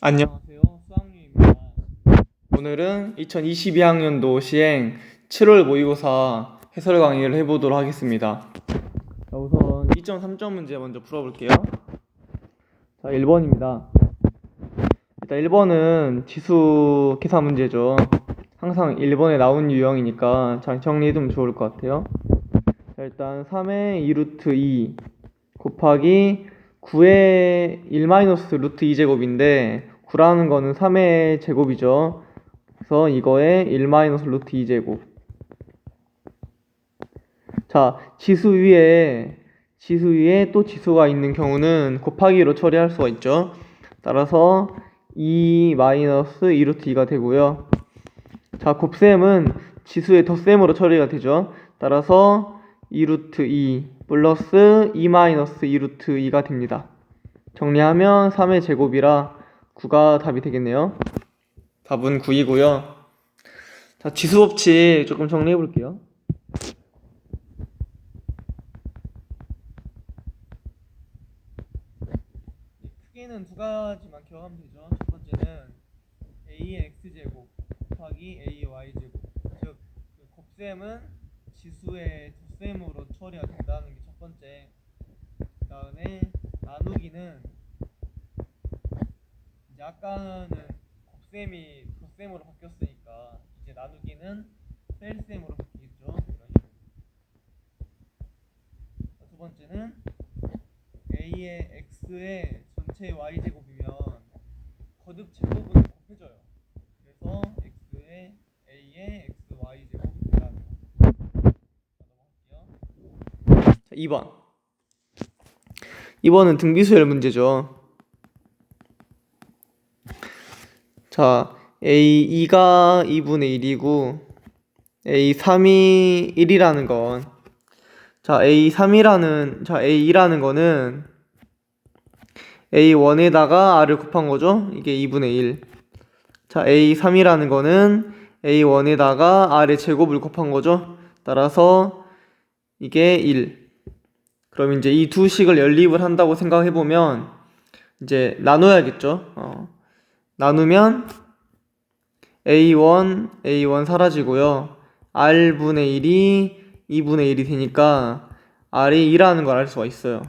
안녕하세요. 수학유입니다. 오늘은 2022학년도 시행 7월 모의고사 해설 강의를 해보도록 하겠습니다. 자, 우선 2.3점 문제 먼저 풀어볼게요. 자, 1번입니다. 일단 1번은 지수 계산 문제죠. 항상 1번에 나온 유형이니까 잘 정리해두면 좋을 것 같아요. 자, 일단 3의 2루트 2 곱하기 9의 1-루트 2제곱인데 9라는 거는 3의 제곱이죠. 그래서 이거에 1-루트 2제곱. 자, 지수 위에 또 지수가 있는 경우는 곱하기로 처리할 수가 있죠. 따라서 2-2루트 2가 되고요. 자, 곱셈은 지수의 덧셈으로 처리가 되죠. 따라서 2루트 2 플러스 2-2루트 2가 됩니다. 정리하면 3의 제곱이라 9가 답이 되겠네요. 답은 9이고요. 자, 지수 법칙 조금 정리해 볼게요. 크기는 두 가지만 기억하면 되죠. 첫 번째는 a의 x제곱 곱하기 a의 y제곱. 즉, 곱셈은 지수의 덧셈으로 처리가 된다는 게 첫 번째. 그 다음에 나누기는 이제 아까는 곱셈이 덧셈으로 바뀌었으니까 이제 나누기는 뺄셈으로 바뀌겠죠. 이런 식으로. 두 번째는 a의 x의 전체 y제곱이면 거듭 제곱은 곱해져요. 그래서 x의 a의 x y제곱입니다. 넘어갈게요. 자, 2번. 2번은 등비수열 문제죠. 자, A2가 2분의 1이고 A3이 1이라는 건 A2라는 거는 A1에다가 R을 곱한 거죠. 이게 2분의 1. 자, A3이라는 거는 A1에다가 R의 제곱을 곱한 거죠. 따라서 이게 1. 그럼 이제 이 두 식을 연립을 한다고 생각해 보면 이제 나눠야겠죠. 나누면 A1 사라지고요. R분의 1이 2분의 1이 되니까 R이 2라는 걸 알 수가 있어요.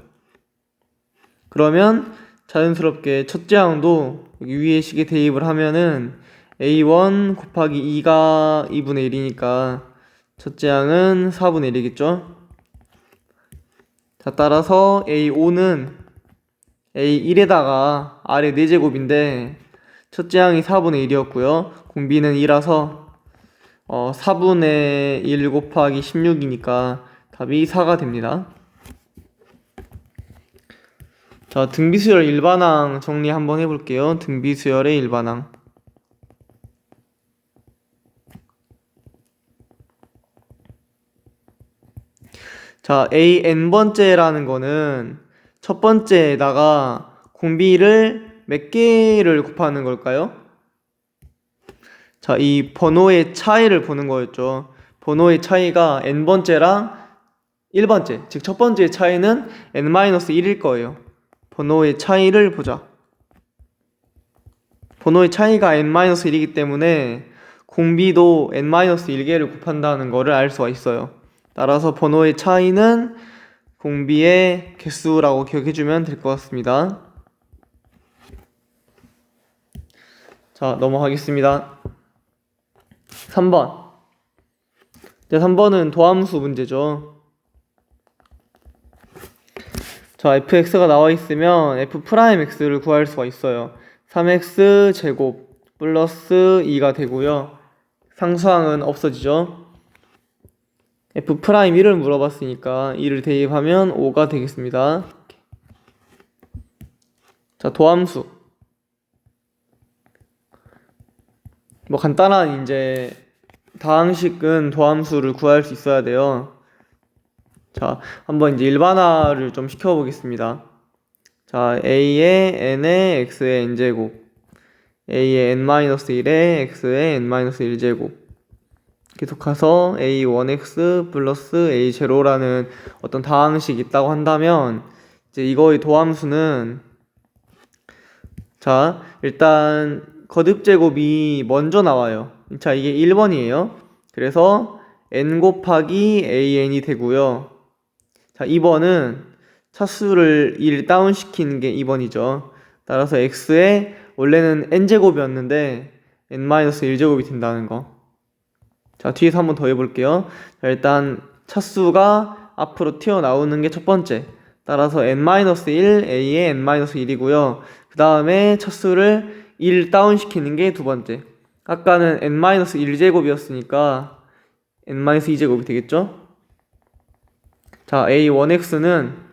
그러면 자연스럽게 첫째 항도 여기 위에 식에 대입을 하면은 A1 곱하기 2가 2분의 1이니까 첫째 항은 4분의 1이겠죠. 자, 따라서 A5는 A1에다가 R의 4제곱인데 첫째 항이 4분의 1이었고요. 공비는 2라서 4분의 1 곱하기 16이니까 답이 4가 됩니다. 자, 등비수열 일반항 정리 한번 해볼게요. 등비수열의 일반항. 자, AN번째라는 거는 첫 번째에다가 공비를 몇 개를 곱하는 걸까요? 자, 이 번호의 차이를 보는 거였죠. 번호의 차이가 n번째랑 1번째, 즉 첫 번째의 차이는 n-1일 거예요. 번호의 차이를 보자. 번호의 차이가 n-1이기 때문에 공비도 n-1개를 곱한다는 거를 알 수가 있어요. 따라서 번호의 차이는 공비의 개수라고 기억해주면 될 것 같습니다. 자, 넘어가겠습니다. 3번. 네, 3번은 도함수 문제죠. 자, fx가 나와 있으면 f'x를 구할 수가 있어요. 3x 제곱 플러스 2가 되고요. 상수항은 없어지죠. f'1을 물어봤으니까 2를 대입하면 5가 되겠습니다. 자, 도함수. 뭐 간단한 이제 다항식은 도함수를 구할 수 있어야 돼요. 자, 한번 이제 일반화를 좀 시켜보겠습니다. 자, a의 n의 x의 n제곱, a의 n-1의 x의 n-1제곱. 계속해서 a1x 플러스 a0라는 어떤 다항식이 있다고 한다면 이제 이거의 도함수는 자, 일단 거듭 제곱이 먼저 나와요. 자, 이게 1번이에요. 그래서 n 곱하기 an이 되고요. 자, 2번은 차수를 1 다운시키는 게 2번이죠. 따라서 x에 원래는 n제곱이었는데 n-1제곱이 된다는 거. 자, 뒤에서 한번 더 해볼게요. 자, 일단 차수가 앞으로 튀어나오는 게 첫 번째. 따라서 n-1, a에 n-1이고요. 그 다음에 차수를 1 다운시키는 게 두 번째. 아까는 n-1제곱이었으니까 n-2제곱이 되겠죠? 자, a1x는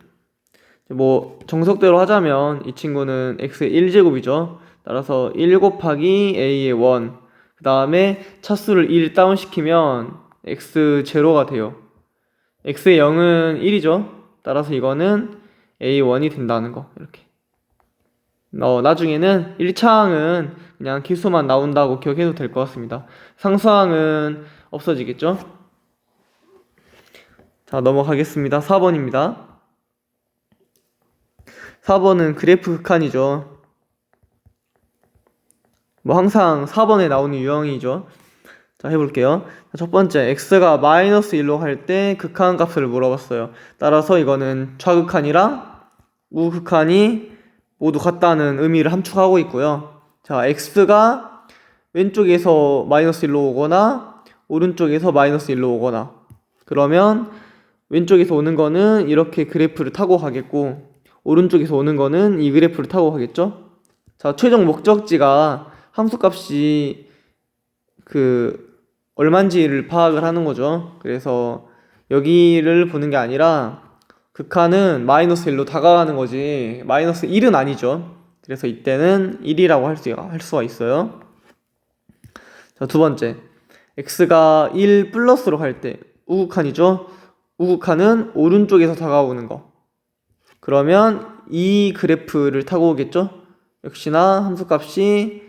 뭐 정석대로 하자면 이 친구는 x의 1제곱이죠. 따라서 1 곱하기 a의 1. 그 다음에 차수를 1 다운시키면 x0가 돼요. x의 0은 1이죠. 따라서 이거는 a1이 된다는 거. 이렇게. 나중에는 1차항은 그냥 기수만 나온다고 기억해도 될 것 같습니다. 상수항은 없어지겠죠? 자, 넘어가겠습니다. 4번입니다. 4번은 그래프 극한이죠. 뭐 항상 4번에 나오는 유형이죠. 자, 해볼게요. 첫 번째, x가 마이너스 1로 갈 때 극한 값을 물어봤어요. 따라서 이거는 좌극한이랑 우극한이 모두 같다는 의미를 함축하고 있고요. 자, x가 왼쪽에서 마이너스 1로 오거나 오른쪽에서 마이너스 1로 오거나 그러면 왼쪽에서 오는 거는 이렇게 그래프를 타고 가겠고 오른쪽에서 오는 거는 이 그래프를 타고 가겠죠? 자, 최종 목적지가 함수값이 얼만지를 파악을 하는 거죠. 그래서 여기를 보는 게 아니라 극한은 마이너스 1로 다가가는 거지 마이너스 1은 아니죠. 그래서 이때는 1이라고 할 수가 있어요. 자, 두 번째, x가 1 플러스로 갈 때 우극한이죠. 우극한은 오른쪽에서 다가오는 거. 그러면 이 그래프를 타고 오겠죠. 역시나 함수값이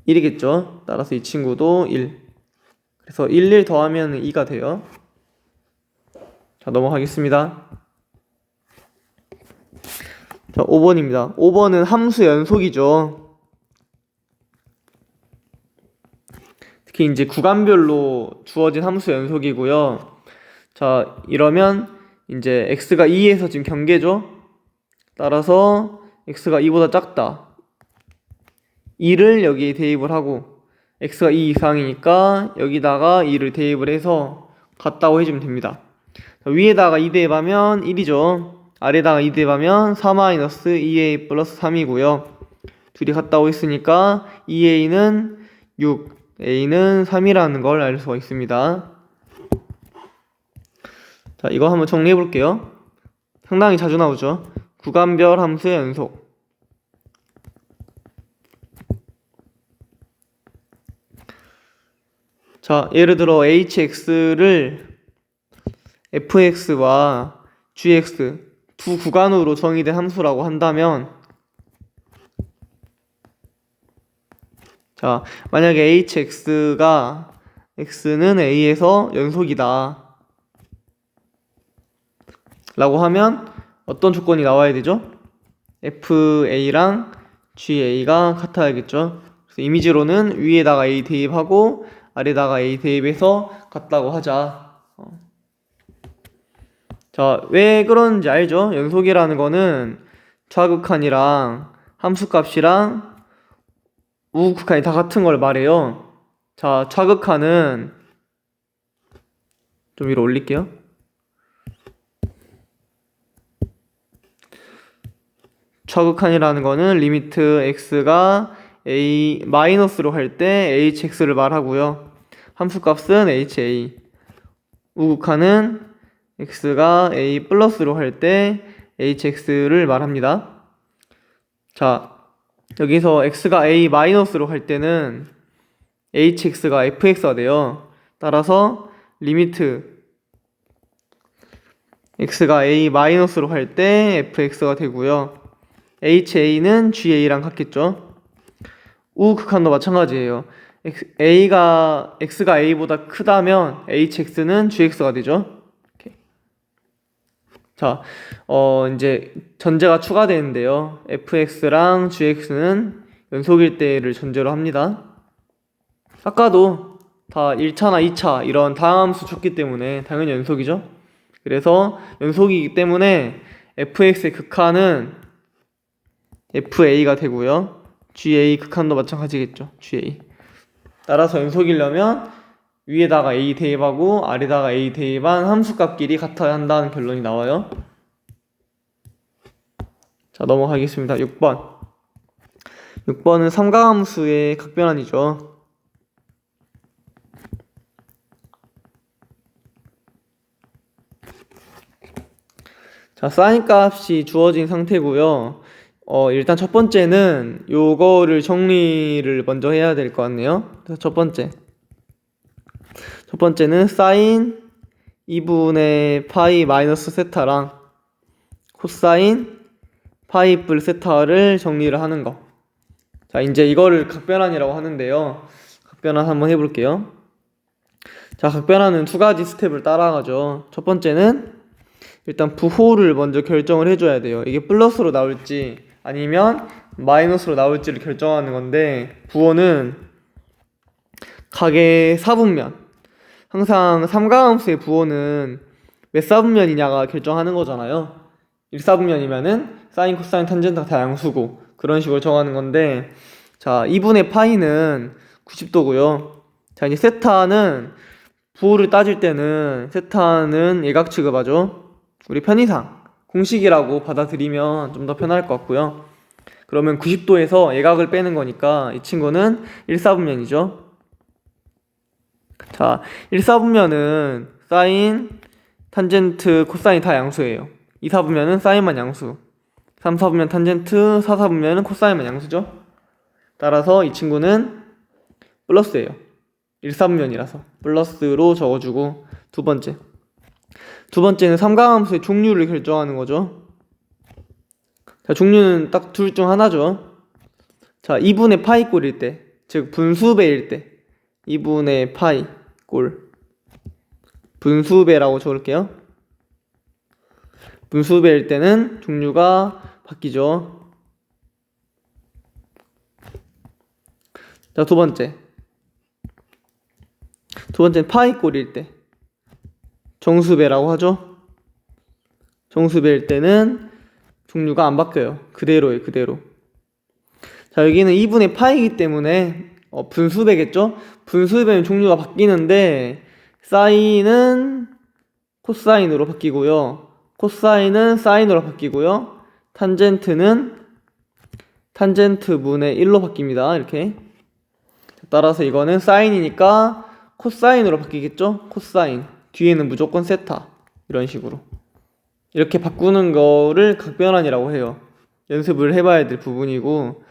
1이겠죠. 따라서 이 친구도 1. 그래서 1 더하면 2가 돼요. 자, 넘어가겠습니다. 자, 5번입니다. 5번은 함수 연속이죠. 특히 이제 구간별로 주어진 함수 연속이고요. 자, 이러면 이제 x가 2에서 지금 경계죠. 따라서 x가 2보다 작다. 2를 여기에 대입을 하고 x가 2 이상이니까 여기다가 2를 대입을 해서 같다고 해주면 됩니다. 자, 위에다가 2 대입하면 1이죠. 아래다가 2 대입하면 4-2a 플러스 3이고요. 둘이 같다고 했으니까 2a는 6, a는 3이라는 걸 알 수가 있습니다. 자, 이거 한번 정리해 볼게요. 상당히 자주 나오죠. 구간별 함수의 연속. 자, 예를 들어 hx를 fx와 gx 두 구간으로 정의된 함수라고 한다면, 자, 만약에 hx가 x는 a에서 연속이다 라고 하면 어떤 조건이 나와야 되죠? fa랑 ga가 같아야겠죠. 그래서 이미지로는 위에다가 a 대입하고 아래다가 a 대입해서 같다고 하자. 자, 왜 그런지 알죠? 연속이라는 거는 좌극한이랑 함수값이랑 우극한이 다 같은 걸 말해요. 자, 좌극한은 좀 위로 올릴게요. 좌극한이라는 거는 리미트 x가 a 마이너스로 할 때 hx를 말하고요. 함수값은 ha. 우극한은 x가 a 플러스로 할 때 hx를 말합니다. 자, 여기서 x가 a 마이너스로 할 때는 hx가 fx가 돼요. 따라서 리미트 x가 a 마이너스로 할 때 fx가 되고요. ha는 ga랑 같겠죠. 우극한도 마찬가지예요. x가 a보다 크다면 hx는 gx가 되죠. 이렇게. 자, 이제 전제가 추가되는데요. fx랑 gx는 연속일 때를 전제로 합니다. 아까도 다 1차나 2차 이런 다항함수 줬기 때문에 당연히 연속이죠. 그래서 연속이기 때문에 fx의 극한은 fa가 되고요. ga 극한도 마찬가지겠죠. ga. 따라서 연속이려면 위에다가 a 대입하고 아래다가 a 대입한 함수값끼리 같아야 한다는 결론이 나와요. 자, 넘어가겠습니다. 6번. 6번은 삼가함수의 각변환이죠. 자, 사인 값이 주어진 상태고요. 일단 첫 번째는 요거를 정리를 먼저 해야 될 것 같네요. 그래서 첫 번째는 사인 2분의 파이 마이너스 세타랑 코사인 파이 뿔 세타를 정리를 하는 거. 자, 이제 이거를 각변환이라고 하는데요. 각변환 한번 해볼게요. 자, 각변환은 두 가지 스텝을 따라가죠. 첫 번째는 일단 부호를 먼저 결정을 해줘야 돼요. 이게 플러스로 나올지 아니면 마이너스로 나올지를 결정하는 건데, 부호는 각의 사분면, 항상 삼가함수의 부호는 몇 사분면이냐가 결정하는 거잖아요. 1사분면이면은 사인, 코사인, 탄젠트가 다 양수고 그런 식으로 정하는 건데, 자, 2분의 파이는 90도고요. 자, 이제 세타는 부호를 따질 때는 세타는 예각 취급하죠. 우리 편의상 공식이라고 받아들이면 좀 더 편할 것 같고요. 그러면 90도에서 예각을 빼는 거니까 이 친구는 1사분면이죠. 자, 1사분면은 사인, 탄젠트, 코사인 다 양수예요. 2사분면은 사인만 양수, 3사분면 탄젠트, 4사분면은 코사인만 양수죠. 따라서 이 친구는 플러스예요. 1사분면이라서 플러스로 적어주고, 두 번째는 삼가함수의 종류를 결정하는 거죠. 자, 종류는 딱 둘 중 하나죠. 자, 2분의 파이 꼴일 때, 즉 분수배일 때 2분의 파이 꼴 분수배라고 적을게요. 분수배일 때는 종류가 바뀌죠. 자, 두 번째는 파이 꼴일 때 정수배라고 하죠. 정수배일 때는 종류가 안 바뀌어요. 그대로예요, 그대로. 자, 여기는 2분의 파이이기 때문에 분수배겠죠? 분수배는 종류가 바뀌는데, 사인은 코사인으로 바뀌고요, 코사인은 사인으로 바뀌고요, 탄젠트는 탄젠트분의 1로 바뀝니다. 이렇게. 따라서 이거는 사인이니까 코사인으로 바뀌겠죠? 코사인. 뒤에는 무조건 세타. 이런 식으로. 이렇게 바꾸는 거를 각변환이라고 해요. 연습을 해봐야 될 부분이고,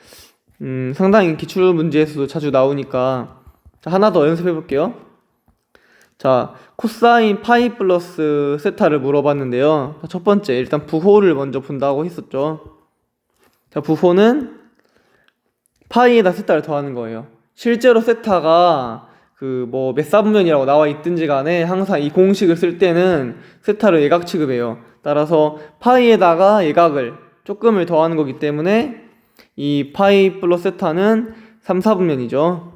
상당히 기출 문제에서도 자주 나오니까. 자, 하나 더 연습해 볼게요. 자, 코사인 파이 플러스 세타를 물어봤는데요. 자, 첫 번째, 일단 부호를 먼저 본다고 했었죠. 자, 부호는 파이에다 세타를 더하는 거예요. 실제로 세타가 몇 사분면이라고 나와 있든지 간에 항상 이 공식을 쓸 때는 세타를 예각 취급해요. 따라서 파이에다가 예각을 조금을 더하는 거기 때문에 이 파이 플러스 세타는 3사분면이죠.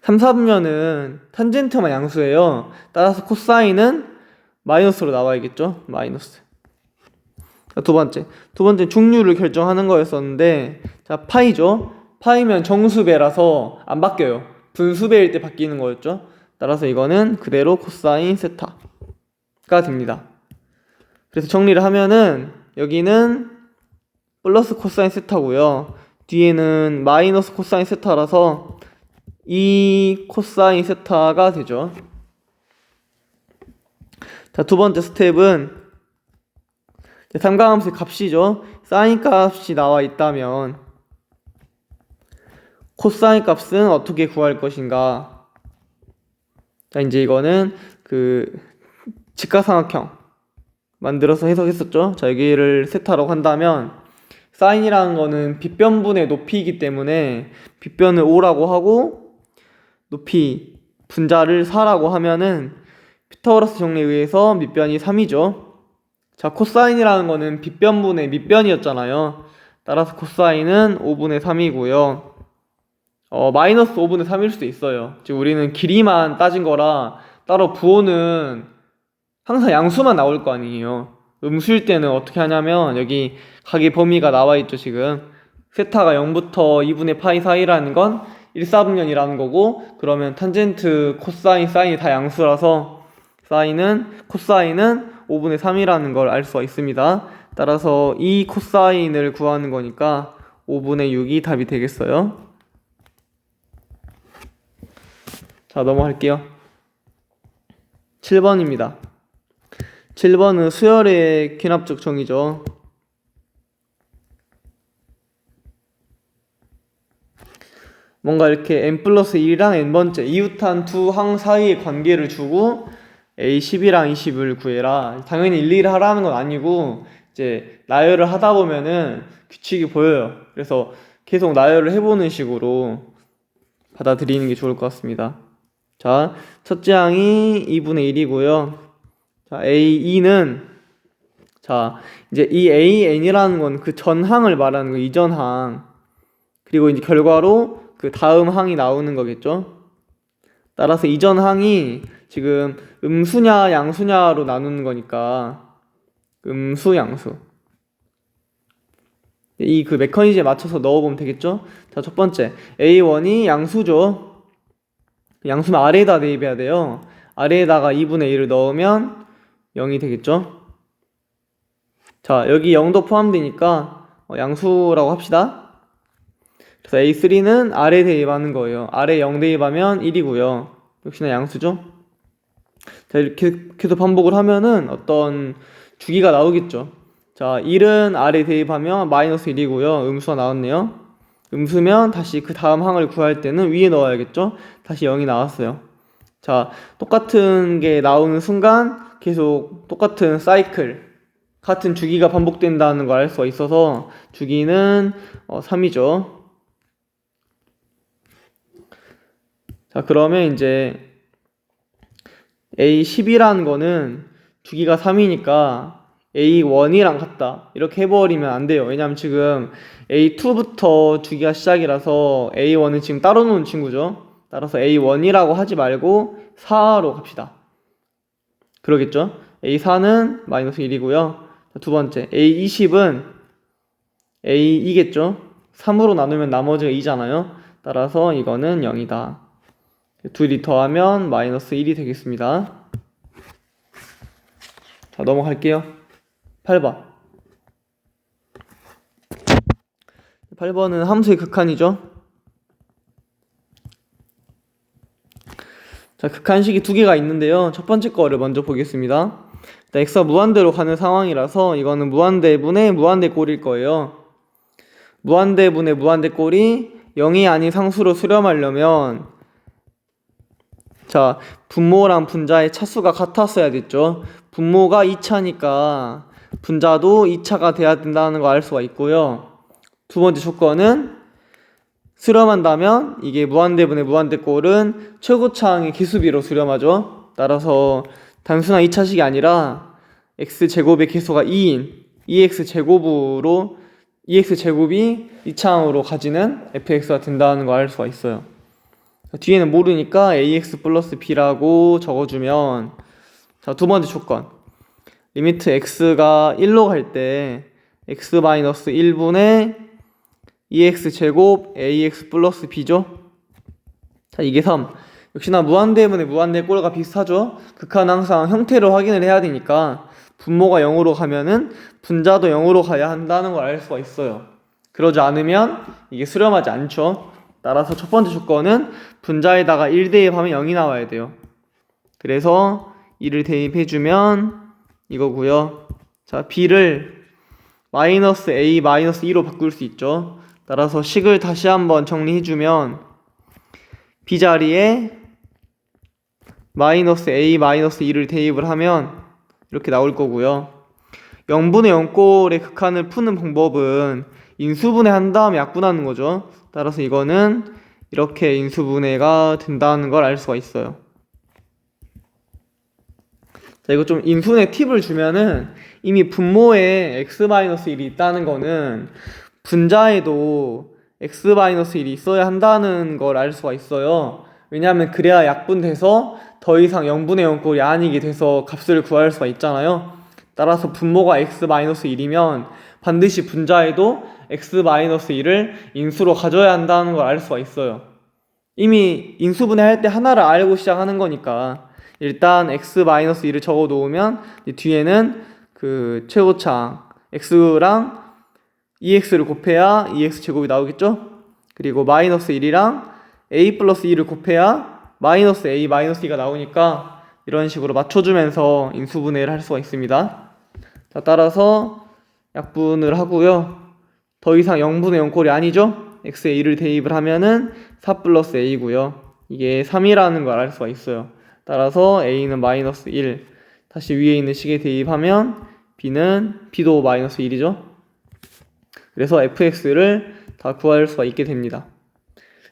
3사분면은 탄젠트만 양수예요. 따라서 코사인은 마이너스로 나와야겠죠. 마이너스. 자, 두 번째 중류를 결정하는 거였었는데, 자, 파이죠. 파이면 정수배라서 안 바뀌어요. 분수배일 때 바뀌는 거였죠. 따라서 이거는 그대로 코사인 세타가 됩니다. 그래서 정리를 하면은 여기는 플러스 코사인 세타고요, 뒤에는 마이너스 코사인 세타라서 이 코사인 세타가 되죠. 자, 두 번째 스텝은 삼가함수의 값이죠. 사인 값이 나와 있다면 코사인 값은 어떻게 구할 것인가. 자, 이제 이거는 직각삼각형 만들어서 해석했었죠. 자, 여기를 세타라고 한다면 사인이라는 거는 빗변분의 높이이기 때문에 빗변을 5라고 하고 높이 분자를 4라고 하면은 피타고라스 정리에 의해서 밑변이 3이죠. 자, 코사인이라는 거는 빗변분의 밑변이었잖아요. 따라서 코사인은 5분의 3이고요. 마이너스 5분의 3일 수도 있어요. 지금 우리는 길이만 따진 거라 따로 부호는 항상 양수만 나올 거 아니에요. 음수일 때는 어떻게 하냐면 여기 각의 범위가 나와 있죠. 지금 세타가 0부터 2분의 파이 사이라는 건 1, 4분면이라는 거고, 그러면 탄젠트, 코사인, 사인이 다 양수라서 코사인은 5분의 3이라는 걸 알 수가 있습니다. 따라서 이 코사인을 구하는 거니까 5분의 6이 답이 되겠어요. 자, 넘어갈게요. 7번입니다. 7번은 수열의 귀납적 정의죠. 뭔가 이렇게 n 플러스 1이랑 n번째 이웃한 두 항 사이의 관계를 주고 a10이랑 20을 구해라. 당연히 일일이 하라는 건 아니고 이제 나열을 하다 보면은 규칙이 보여요. 그래서 계속 나열을 해보는 식으로 받아들이는 게 좋을 것 같습니다. 자, 첫째 항이 2분의 1이고요. 자, a2는 자, 이제 이 an이라는 건 그 전 항을 말하는 거, 이전 항. 그리고 이제 결과로 그 다음 항이 나오는 거겠죠. 따라서 이전 항이 지금 음수냐 양수냐로 나누는 거니까 음수 양수, 이 그 메커니즘에 맞춰서 넣어보면 되겠죠. 자, 첫 번째 A1이 양수죠. 양수면 아래에다 대입해야 돼요. 아래에다가 2분의 1을 넣으면 0이 되겠죠. 자, 여기 0도 포함되니까 양수라고 합시다. 그래서 A3는 아래 대입하는 거예요. 아래 0 대입하면 1이고요. 역시나 양수죠. 자, 이렇게 계속 반복을 하면은 어떤 주기가 나오겠죠. 자, 1은 아래 대입하면 마이너스 1이고요. 음수가 나왔네요. 음수면 다시 그 다음 항을 구할 때는 위에 넣어야겠죠. 다시 0이 나왔어요. 자, 똑같은 게 나오는 순간 계속 똑같은 사이클, 같은 주기가 반복된다는 걸 알 수가 있어서 주기는 3이죠. 자, 그러면 이제 A10이라는 거는 주기가 3이니까 A1이랑 같다 이렇게 해버리면 안 돼요. 왜냐면 지금 A2부터 주기가 시작이라서 A1은 지금 따로 놓은 친구죠. 따라서 A1이라고 하지 말고 4로 갑시다. 그러겠죠? A4는 마이너스 1이고요. 두 번째 A20은 A2겠죠? 3으로 나누면 나머지가 2잖아요. 따라서 이거는 0이다. 둘이 더하면 마이너스 1이 되겠습니다. 자, 넘어갈게요. 8번. 8번은 함수의 극한이죠. 자, 극한식이 두 개가 있는데요. 첫 번째 거를 먼저 보겠습니다. 일단 x가 무한대로 가는 상황이라서 이거는 무한대분의 무한대꼴일 거예요. 무한대분의 무한대꼴이 0이 아닌 상수로 수렴하려면 자, 분모랑 분자의 차수가 같았어야 됐죠. 분모가 2차니까 분자도 2차가 돼야 된다는 거 알 수가 있고요. 두 번째 조건은 수렴한다면 이게 무한대분의 무한대꼴은 최고차항의 개수비로 수렴하죠. 따라서 단순한 2차식이 아니라 x제곱의 개수가 2인 2x제곱으로 2x제곱이 2차항으로 가지는 fx가 된다는 거 알 수가 있어요. 뒤에는 모르니까 ax 플러스 b라고 적어주면, 자, 두 번째 조건 리미트 x가 1로 갈 때 x 마이너스 1분의 2x제곱 ax 플러스 b죠. 자, 이게 3. 역시나 무한대분의 무한대꼴과 비슷하죠. 극한은 항상 형태를 확인을 해야 되니까 분모가 0으로 가면은 분자도 0으로 가야 한다는 걸 알 수가 있어요. 그러지 않으면 이게 수렴하지 않죠. 따라서 첫 번째 조건은 분자에다가 1 대입하면 0이 나와야 돼요. 그래서 1을 대입해주면 이거고요. 자, b를 마이너스 a 마이너스 2로 바꿀 수 있죠. 따라서 식을 다시 한번 정리해주면 b 자리에 마이너스 a 마이너스 2를 대입을 하면 이렇게 나올 거고요. 0분의 0꼴의 극한을 푸는 방법은 인수분해 한 다음에 약분하는 거죠. 따라서 이거는 이렇게 인수분해가 된다는 걸 알 수가 있어요. 자, 이거 좀 인수분해 팁을 주면은 이미 분모에 x-1이 있다는 거는 분자에도 x-1이 있어야 한다는 걸 알 수가 있어요. 왜냐하면 그래야 약분돼서 더 이상 0분의 0꼴이 아니게 돼서 값을 구할 수가 있잖아요. 따라서 분모가 x-1이면 반드시 분자에도 x-1을 인수로 가져야 한다는 걸 알 수가 있어요. 이미 인수분해 할 때 하나를 알고 시작하는 거니까 일단 x-1을 적어 놓으면 뒤에는 그 최고창 x랑 2x를 곱해야 2x 제곱이 나오겠죠? 그리고 마이너스 1이랑 a 플러스 2를 곱해야 마이너스 a 마이너스 2가 나오니까 이런 식으로 맞춰주면서 인수분해를 할 수가 있습니다. 자, 따라서 약분을 하고요. 더 이상 0분의 0꼴이 아니죠? x에 1을 대입을 하면은 4 플러스 a고요. 이게 3이라는 걸 알 수가 있어요. 따라서 a는 마이너스 1. 다시 위에 있는 식에 대입하면 b도 마이너스 1이죠. 그래서 fx를 다 구할 수가 있게 됩니다.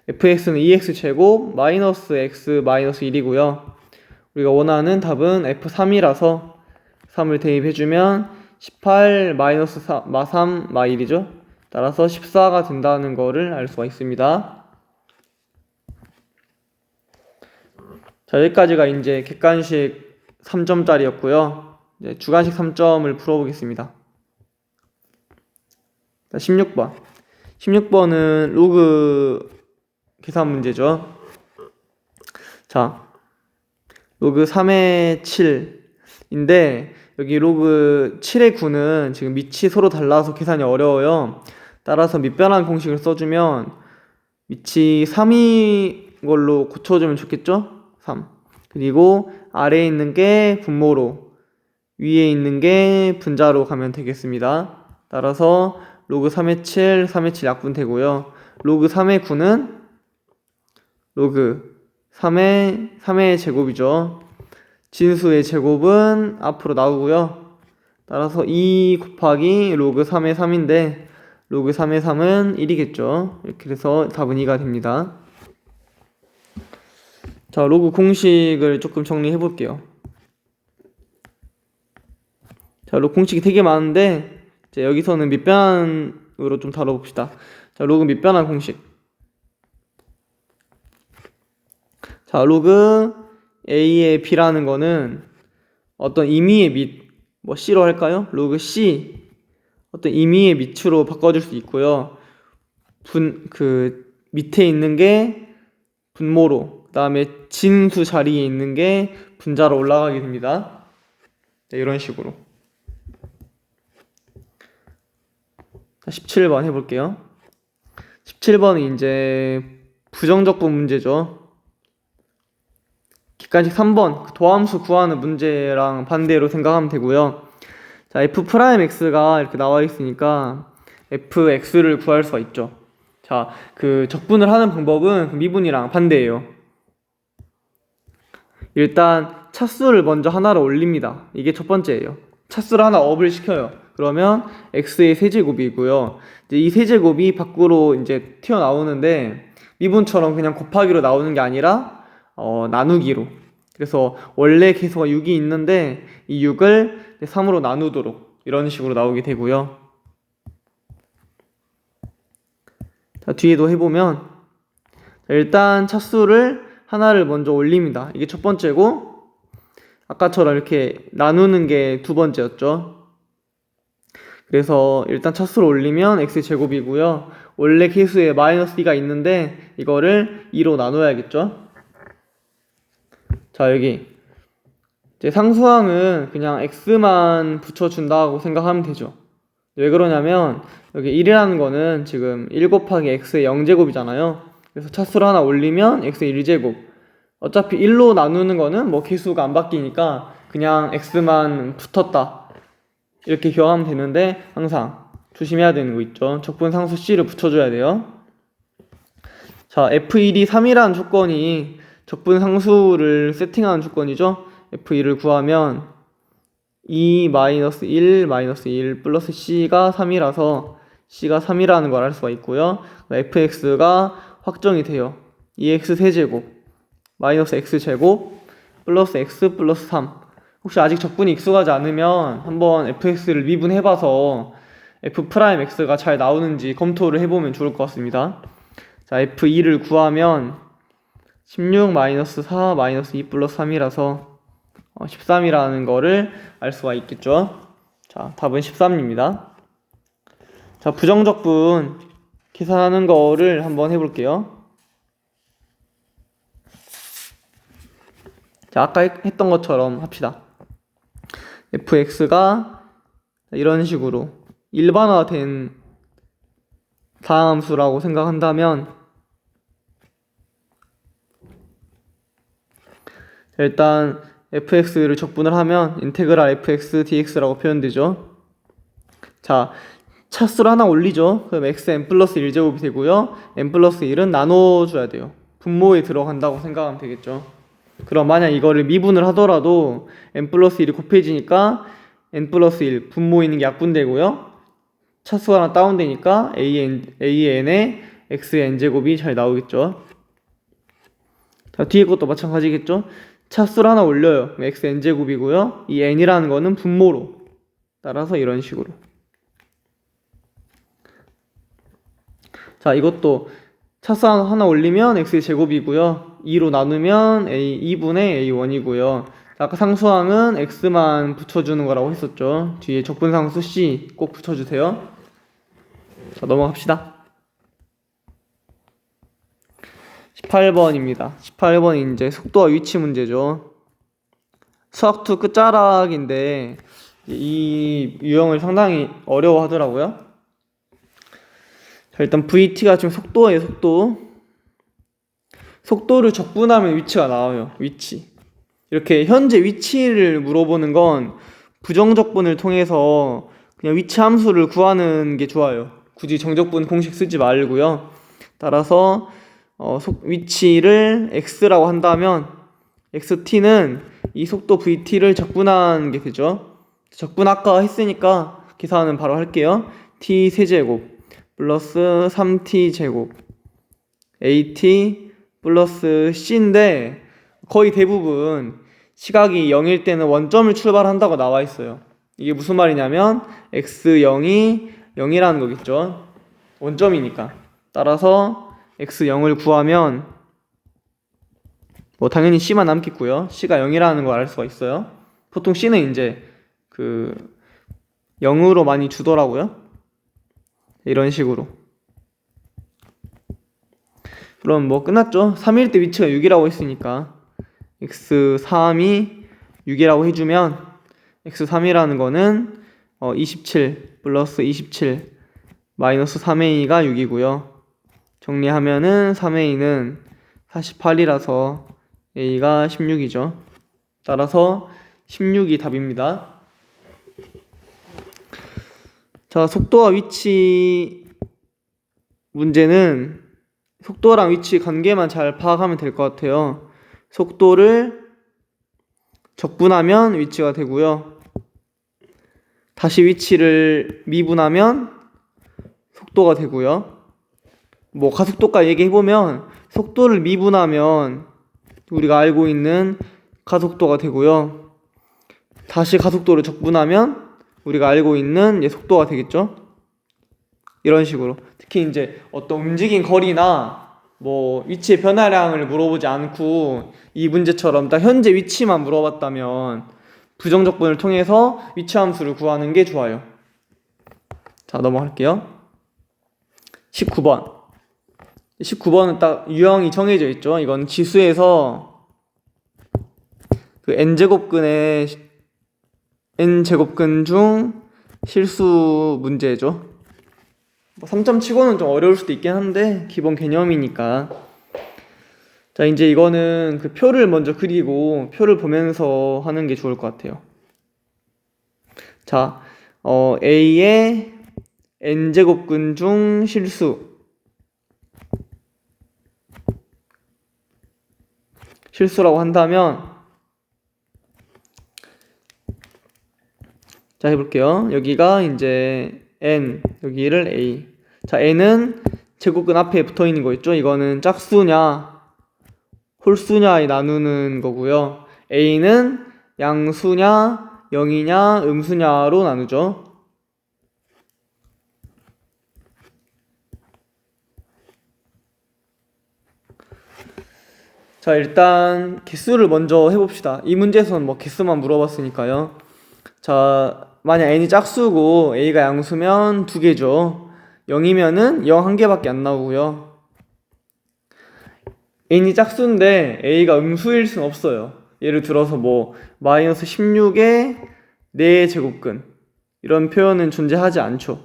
fx는 2x제곱 마이너스 x 마이너스 1이고요. 우리가 원하는 답은 f3이라서 3을 대입해주면 18 마이너스 3 마 1이죠. 따라서 14가 된다는 거를 알 수가 있습니다. 자, 여기까지가 이제 객관식 3점짜리였고요. 이제 주관식 3점을 풀어보겠습니다. 자, 16번. 16번은 로그 계산 문제죠. 자, 로그 3의 7인데 여기 로그 7의 9는 지금 밑이 서로 달라서 계산이 어려워요. 따라서 밑변환 공식을 써주면 밑이 3인 걸로 고쳐주면 좋겠죠? 3. 그리고 아래에 있는 게 분모로, 위에 있는 게 분자로 가면 되겠습니다. 따라서 로그 3의 7, 3의 7 약분되고요. 로그 3의 9는 로그 3의 제곱이죠. 진수의 제곱은 앞으로 나오고요. 따라서 2 곱하기 로그 3의 3인데 로그 3의 3은 1이겠죠. 이렇게 해서 답은 2가 됩니다. 자, 로그 공식을 조금 정리해 볼게요. 자, 로그 공식이 되게 많은데 이제 여기서는 밑변환으로 좀 다뤄봅시다. 자, 로그 밑변환 공식. 자, 로그 a의 b라는 거는 어떤 임의의 밑, 뭐 c로 할까요? 로그 c 어떤 임의의 밑으로 바꿔줄 수 있고요. 그 밑에 있는 게 분모로, 그 다음에 진수 자리에 있는 게 분자로 올라가게 됩니다. 네, 이런 식으로. 자, 17번 해볼게요. 17번은 이제 부정적분 문제죠. 객관식 3번 도함수 구하는 문제랑 반대로 생각하면 되고요. 자, f'x가 이렇게 나와 있으니까 fx를 구할 수가 있죠. 자, 그 적분을 하는 방법은 미분이랑 반대예요. 일단 차수를 먼저 하나로 올립니다. 이게 첫 번째예요. 차수를 하나 업을 시켜요. 그러면 x의 세제곱이고요. 이제 이 세제곱이 밖으로 이제 튀어나오는데 미분처럼 그냥 곱하기로 나오는 게 아니라 나누기로. 그래서 원래 계수가 6이 있는데 이 6을 3으로 나누도록 이런 식으로 나오게 되고요. 자, 뒤에도 해보면 일단 차수를 하나를 먼저 올립니다. 이게 첫 번째고 아까처럼 이렇게 나누는 게 두 번째였죠. 그래서 일단 차수를 올리면 x제곱이고요. 원래 계수에 마이너스 2가 있는데 이거를 2로 나눠야겠죠. 자, 여기 이제 상수항은 그냥 x만 붙여준다고 생각하면 되죠. 왜 그러냐면 여기 1이라는 거는 지금 1 곱하기 x의 0제곱이잖아요. 그래서 차수를 하나 올리면 x의 1제곱. 어차피 1로 나누는 거는 뭐 계수가 안 바뀌니까 그냥 x만 붙었다 이렇게 기억하면 되는데 항상 조심해야 되는 거 있죠. 적분 상수 c를 붙여줘야 돼요. 자, f1이 3이라는 조건이 적분 상수를 세팅하는 조건이죠. f1을 구하면 2-1 플러스 c가 3이라서 c가 3이라는 걸 알 수가 있고요. fx가 확정이 돼요. 2x 세제곱 마이너스 x제곱 플러스 x 플러스 3 혹시 아직 적분이 익숙하지 않으면 한번 fx를 미분해봐서 f'x가 잘 나오는지 검토를 해보면 좋을 것 같습니다. 자, f2를 구하면 16-4-2 플러스 3이라서 13이라는 거를 알 수가 있겠죠. 자, 답은 13입니다. 자, 부정적분 계산하는 거를 한번 해볼게요. 자, 아까 했던 것처럼 합시다. fx가 이런 식으로 일반화된 다함수라고 생각한다면 일단 fx를 적분을 하면 인테그랄 fx dx라고 표현되죠. 자, 차수를 하나 올리죠. 그럼 xn 플러스 1제곱이 되고요. n 플러스 1은 나눠줘야 돼요. 분모에 들어간다고 생각하면 되겠죠. 그럼 만약 이거를 미분을 하더라도 n 플러스 1이 곱해지니까 n 플러스 1 분모에 있는 게 약분되고요. 차수가 하나 다운되니까 an의 xn제곱이 잘 나오겠죠. 자, 뒤에 것도 마찬가지겠죠. 차수를 하나 올려요. xn제곱이고요. 이 n이라는 거는 분모로. 따라서 이런 식으로. 자, 이것도 차수 하나 올리면 x제곱이고요. 2로 나누면 2분의 a1이고요. 아까 상수항은 x만 붙여주는 거라고 했었죠. 뒤에 적분상수 c 꼭 붙여주세요. 자, 넘어갑시다. 18번입니다. 18번이 이제 속도와 위치 문제죠. 수학2 끝자락인데 이 유형을 상당히 어려워하더라고요. 자, 일단 VT가 지금 속도예요. 속도를 적분하면 위치가 나와요. 위치. 이렇게 현재 위치를 물어보는 건 부정적분을 통해서 그냥 위치 함수를 구하는 게 좋아요. 굳이 정적분 공식 쓰지 말고요. 따라서 위치를 x라고 한다면 xt는 이 속도 vt를 적분하는 게 되죠. 적분 아까 했으니까 계산은 바로 할게요. t 세제곱 플러스 3t 제곱 at 플러스 c인데 거의 대부분 시각이 0일 때는 원점을 출발한다고 나와 있어요. 이게 무슨 말이냐면 x0이 0이라는 거겠죠. 원점이니까. 따라서 x0을 구하면 뭐 당연히 c만 남겠고요. c가 0이라는 걸 알 수가 있어요. 보통 c는 이제 0으로 많이 주더라고요. 이런 식으로. 그럼 뭐 끝났죠? 3일 때 위치가 6이라고 했으니까 x3이 6이라고 해주면 x3이라는 거는 27 플러스 27 마이너스 3a가 6이고요. 정리하면은 3a는 48이라서 a가 16이죠. 따라서 16이 답입니다. 자, 속도와 위치 문제는 속도랑 위치 관계만 잘 파악하면 될 것 같아요. 속도를 적분하면 위치가 되고요. 다시 위치를 미분하면 속도가 되고요. 뭐 가속도까지 얘기해보면 속도를 미분하면 우리가 알고 있는 가속도가 되고요. 다시 가속도를 적분하면 우리가 알고 있는 속도가 되겠죠. 이런 식으로. 특히 이제 어떤 움직인 거리나 뭐 위치의 변화량을 물어보지 않고 이 문제처럼 딱 현재 위치만 물어봤다면 부정적분을 통해서 위치 함수를 구하는 게 좋아요. 자, 넘어갈게요. 19번. 19번은 딱 유형이 정해져 있죠. 이건 지수에서 그 n제곱근의 n제곱근 중 실수 문제죠. 3점 치고는 좀 어려울 수도 있긴 한데 기본 개념이니까. 자, 이제 이거는 그 표를 먼저 그리고 표를 보면서 하는 게 좋을 것 같아요. 자, A의 n제곱근 중 실수라고 한다면 자, 해볼게요. 여기가 이제 n, 여기를 a. 자, n은 제곱근 앞에 붙어있는 거 있죠? 이거는 짝수냐 홀수냐에 나누는 거고요. a는 양수냐, 영이냐, 음수냐로 나누죠. 자, 일단 개수를 먼저 해봅시다. 이 문제에서는 뭐 개수만 물어봤으니까요. 자, 만약 n이 짝수고 a가 양수면 2개죠. 0이면은 0 1개밖에 안 나오고요. n이 짝수인데 a가 음수일 순 없어요. 예를 들어서 뭐 마이너스 16의 4제곱근 이런 표현은 존재하지 않죠.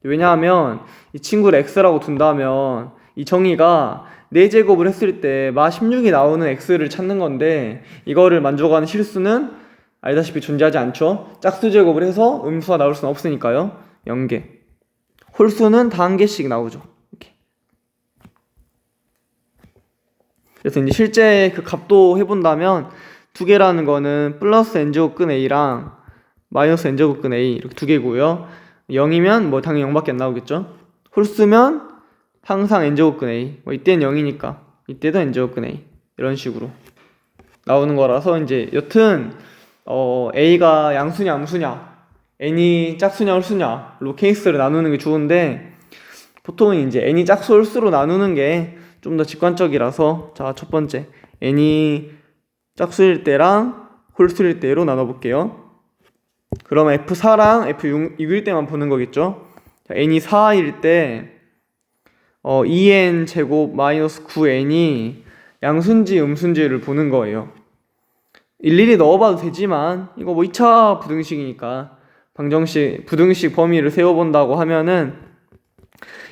왜냐하면 이 친구를 x라고 둔다면 이 정의가 4제곱을 했을 때 마 16이 나오는 x를 찾는 건데, 이거를 만족하는 실수는 알다시피 존재하지 않죠. 짝수 제곱을 해서 음수가 나올 수는 없으니까요. 0개. 홀수는 다 1개씩 나오죠. 이렇게. 그래서 이제 실제 그 값도 해본다면 2개라는 거는 플러스 n제곱근 a랑 마이너스 n제곱근 a 이렇게 2개고요. 0이면 뭐 당연히 0밖에 안 나오겠죠. 홀수면 항상 n제곱근 a, 뭐 이때는 0이니까 이때도 n제곱근 a 이런 식으로 나오는 거라서, 이제 여튼 a가 양수냐 음수냐, n이 짝수냐 홀수냐로 케이스를 나누는 게 좋은데, 보통은 이제 n이 짝수 홀수로 나누는 게 좀 더 직관적이라서, 자, 첫 번째 n이 짝수일 때랑 홀수일 때로 나눠볼게요. 그러면 f4랑 f6일 때만 보는 거겠죠. 자, n이 4일 때 2n 제곱 마이너스 9n이 양수인지 음수인지를 보는 거예요. 일일이 넣어봐도 되지만 이거 뭐 2차 부등식이니까 부등식 범위를 세워본다고 하면은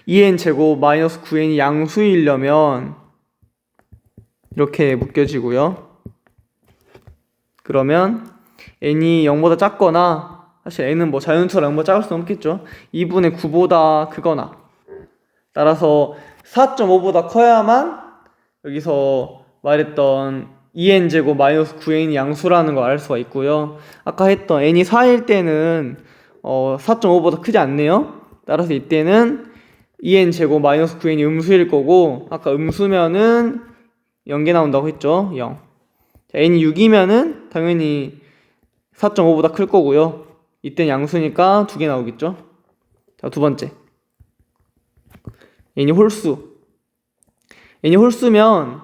2n 제곱 마이너스 9n이 양수이려면 이렇게 묶여지고요. 그러면 n이 0보다 작거나, 사실 n은 뭐 자연수랑 0보다 작을 수는 없겠죠. 2분의 9보다 크거나, 따라서 4.5보다 커야만 여기서 말했던 2n 제곱 마이너스 9n이 양수라는 걸 알 수가 있고요. 아까 했던 n이 4일 때는 4.5보다 크지 않네요. 따라서 이때는 2n 제곱 마이너스 9n이 음수일 거고, 아까 음수면은 0개 나온다고 했죠. 0. 자, n이 6이면은 당연히 4.5보다 클 거고요. 이때는 양수니까 2개 나오겠죠. 자, 두 번째, n이 홀수. n이 홀수면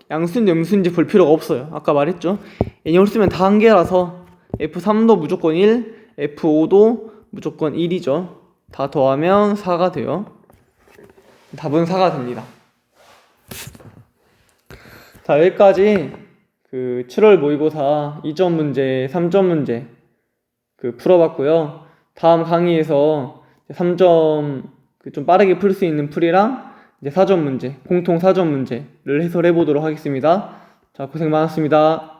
양수인지 음수인지 볼 필요가 없어요. 아까 말했죠. n이 홀수면 다 1개라서 f3도 무조건 1, f5도 무조건 1이죠. 다 더하면 4가 돼요. 답은 4가 됩니다. 자, 여기까지 그 7월 모의고사 2점 문제, 3점 문제 풀어봤고요. 다음 강의에서 3점 좀 빠르게 풀 수 있는 풀이랑 이제 4점 문제, 공통 4점 문제를 해설해 보도록 하겠습니다. 자, 고생 많았습니다.